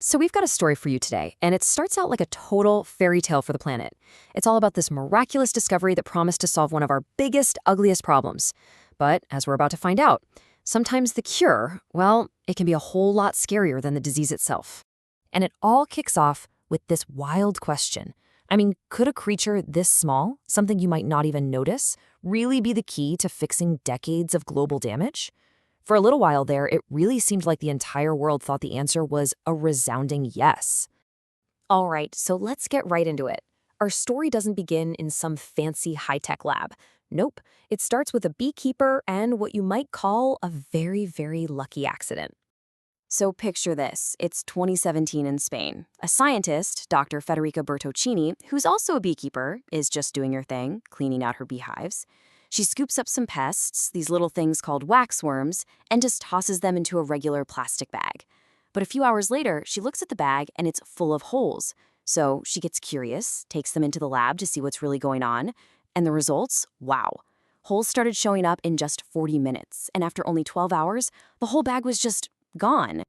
So we've got a story for you today, and it starts out like a total fairy tale for the planet. It's all about this miraculous discovery that promised to solve one of our biggest, ugliest problems. But as we're about to find out, sometimes the cure, well, it can be a whole lot scarier than the disease itself. And it all kicks off with this wild question. I mean, could a creature this small, something you might not even notice, really be the key to fixing decades of global damage? For a little while there, it really seemed like the entire world thought the answer was a resounding yes. All right, so let's get right into it. Our story doesn't begin in some fancy high-tech lab. Nope, it starts with a beekeeper and what you might call a very, very lucky accident. So picture this. It's 2017 in Spain. A scientist, Dr. Federica Bertocchini, who's also a beekeeper, is just doing her thing, cleaning out her beehives. She scoops up some pests, these little things called waxworms, and just tosses them into a regular plastic bag. But a few hours later, she looks at the bag and it's full of holes. So she gets curious, takes them into the lab to see what's really going on. And the results? Wow. Holes started showing up in just 40 minutes. And after only 12 hours, the whole bag was just gone.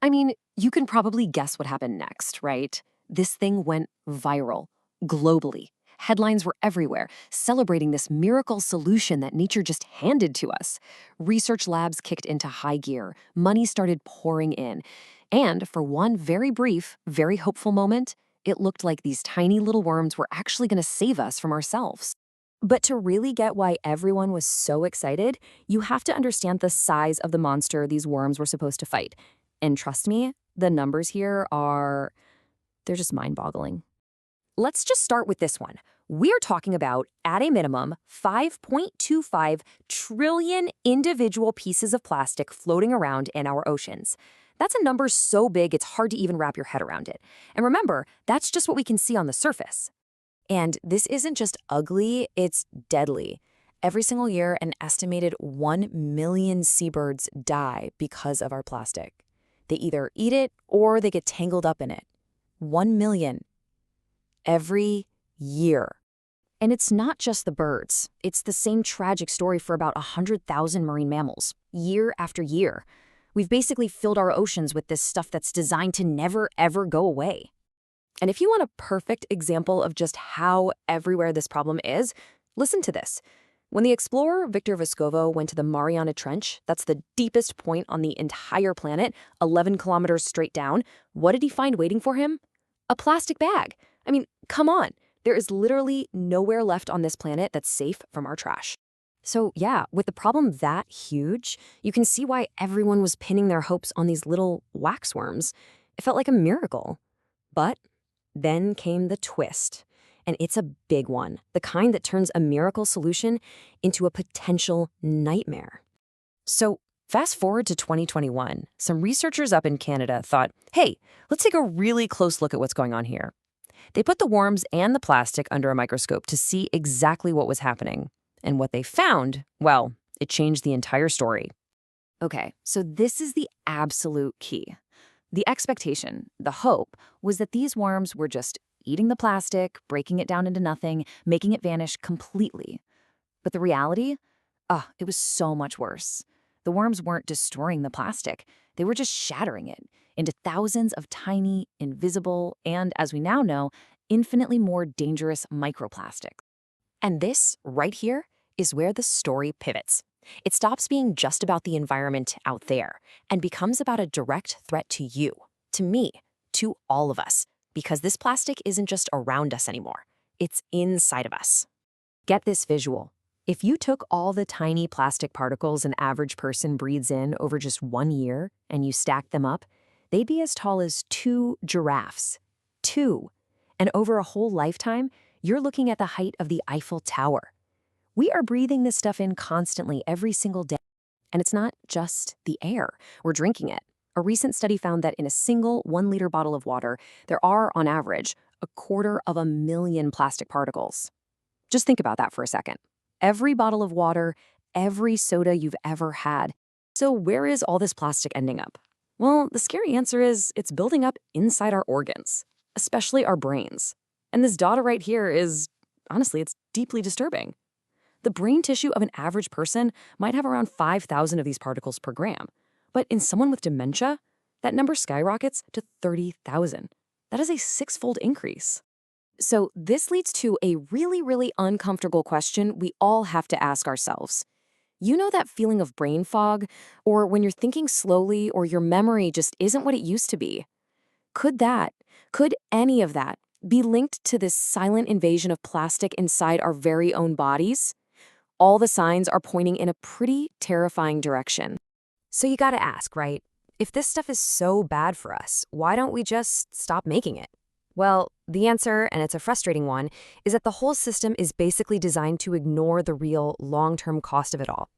I mean, you can probably guess what happened next, right? This thing went viral, globally. Headlines were everywhere, celebrating this miracle solution that nature just handed to us. Research labs kicked into high gear, money started pouring in. And for one very brief, very hopeful moment, it looked like these tiny little worms were actually going to save us from ourselves. But to really get why everyone was so excited, you have to understand the size of the monster these worms were supposed to fight. And trust me, the numbers here they're just mind-boggling. Let's just start with this one. We're talking about, at a minimum, 5.25 trillion individual pieces of plastic floating around in our oceans. That's a number so big it's hard to even wrap your head around it. And remember, that's just what we can see on the surface. And this isn't just ugly, it's deadly. Every single year, an estimated 1 million seabirds die because of our plastic. They either eat it or they get tangled up in it. 1 million. Every year. And it's not just the birds. It's the same tragic story for about 100,000 marine mammals, year after year. We've basically filled our oceans with this stuff that's designed to never, ever go away. And if you want a perfect example of just how everywhere this problem is, listen to this. When the explorer Victor Vescovo went to the Mariana Trench, that's the deepest point on the entire planet, 11 kilometers straight down, what did he find waiting for him? A plastic bag. I mean, come on. There is literally nowhere left on this planet that's safe from our trash. So yeah, with the problem that huge, you can see why everyone was pinning their hopes on these little waxworms. It felt like a miracle. But then came the twist. And it's a big one, the kind that turns a miracle solution into a potential nightmare. So fast forward to 2021, some researchers up in Canada thought, hey, let's take a really close look at what's going on here. They put the worms and the plastic under a microscope to see exactly what was happening. And what they found, well, it changed the entire story. Okay, so this is the absolute key. The expectation, the hope, was that these worms were just eating the plastic, breaking it down into nothing, making it vanish completely. But the reality? It was so much worse. The worms weren't destroying the plastic. They were just shattering it into thousands of tiny, invisible, and, as we now know, infinitely more dangerous microplastics. And this, right here, is where the story pivots. It stops being just about the environment out there and becomes about a direct threat to you, to me, to all of us, because this plastic isn't just around us anymore. It's inside of us. Get this visual. If you took all the tiny plastic particles an average person breathes in over just 1 year and you stacked them up, they'd be as tall as 2 giraffes. 2. And over a whole lifetime, you're looking at the height of the Eiffel Tower. We are breathing this stuff in constantly every single day. And it's not just the air. We're drinking it. A recent study found that in a single 1-liter bottle of water, there are, on average, 250,000 plastic particles. Just think about that for a second. Every bottle of water, every soda you've ever had. So where is all this plastic ending up? Well, the scary answer is it's building up inside our organs, especially our brains. And this data right here is, honestly, it's deeply disturbing. The brain tissue of an average person might have around 5,000 of these particles per gram. But in someone with dementia, that number skyrockets to 30,000. That is a six-fold increase. So this leads to a really, really uncomfortable question we all have to ask ourselves. You know that feeling of brain fog, or when you're thinking slowly or your memory just isn't what it used to be? Could any of that be linked to this silent invasion of plastic inside our very own bodies? All the signs are pointing in a pretty terrifying direction. So you gotta ask, right? If this stuff is so bad for us, why don't we just stop making it? Well, the answer, and it's a frustrating one, is that the whole system is basically designed to ignore the real long-term cost of it all.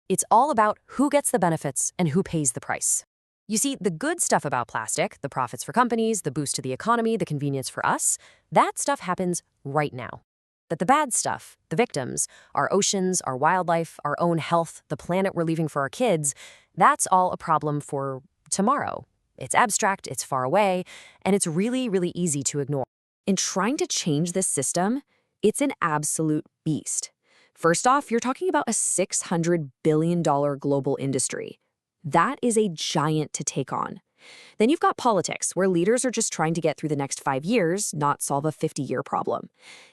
It's all about who gets the benefits and who pays the price. You see, the good stuff about plastic, the profits for companies, the boost to the economy, the convenience for us, that stuff happens right now. But the bad stuff, the victims, our oceans, our wildlife, our own health, the planet we're leaving for our kids, that's all a problem for tomorrow. It's abstract, it's far away, and it's really, really easy to ignore. In trying to change this system, it's an absolute beast. First off, you're talking about a $600 billion global industry. That is a giant to take on. Then you've got politics, where leaders are just trying to get through the next 5 years, not solve a 50-year problem.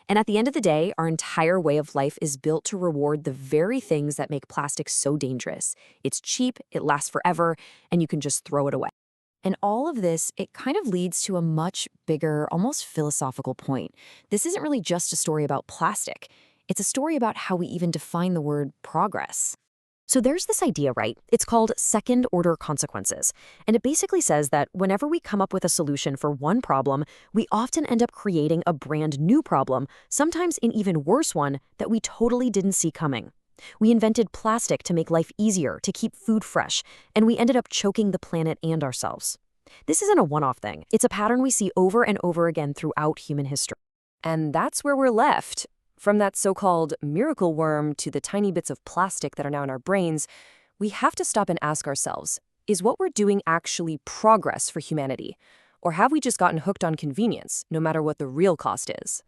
And at the end of the day, our entire way of life is built to reward the very things that make plastic so dangerous. It's cheap, it lasts forever, and you can just throw it away. And all of this, it kind of leads to a much bigger, almost philosophical point. This isn't really just a story about plastic. It's a story about how we even define the word progress. So there's this idea, right? It's called second-order consequences. And it basically says that whenever we come up with a solution for one problem, we often end up creating a brand new problem, sometimes an even worse one that we totally didn't see coming. We invented plastic to make life easier, to keep food fresh, and we ended up choking the planet and ourselves. This isn't a one-off thing. It's a pattern we see over and over again throughout human history. And that's where we're left. From that so-called miracle worm to the tiny bits of plastic that are now in our brains, we have to stop and ask ourselves, is what we're doing actually progress for humanity? Or have we just gotten hooked on convenience, no matter what the real cost is?